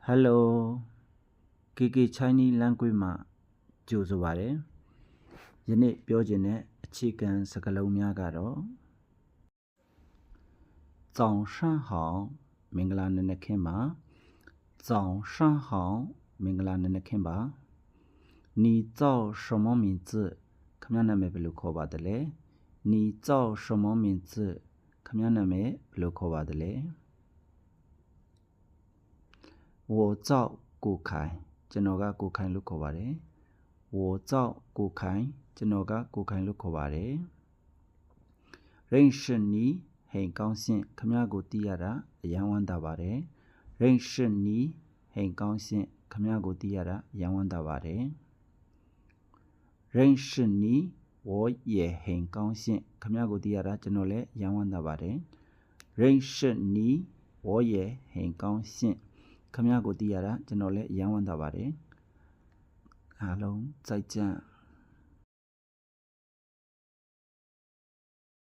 Hello KK Chinese language မှာကြိုဆိုပါတယ်ယနေ့ပြောချင်တဲ့အခြေခံစကားလုံးများကတော့早上好မင်္ဂလာနံနက်ခင်းပါ早上好မင်္ဂလာနံနက်ခင်းပါ你叫什么名字ခမရနာမည်ဘယ်လိုခေါ်ပါသလဲ你叫什么名字ခမရနာမည်ဘယ်လိုခေါ်ပါသလဲ我叫顾凯ကျွန်တော်က顾ခိုင်လို့ခေါ်ပါတယ်我叫顾凯ကျွန်တော်က顾ခိုင်လို့ခေါ်ပါတယ်认识你很高兴ခမရကိုသိရတာအယံဝမ်းသာပါတယ်认识你很高兴ခမရကိုသိရတာအယံဝမ်းသာပါတယ်认识你我也很高兴ခမရကိုသိရတာကျွန်တော်လည်းအယံဝမ်းသာပါတယ်认识你我也很高兴ခမရကိုသိရတာကျွန်တော်လည်းအယံဝမ်းသာပါတယ်အားလုံး再见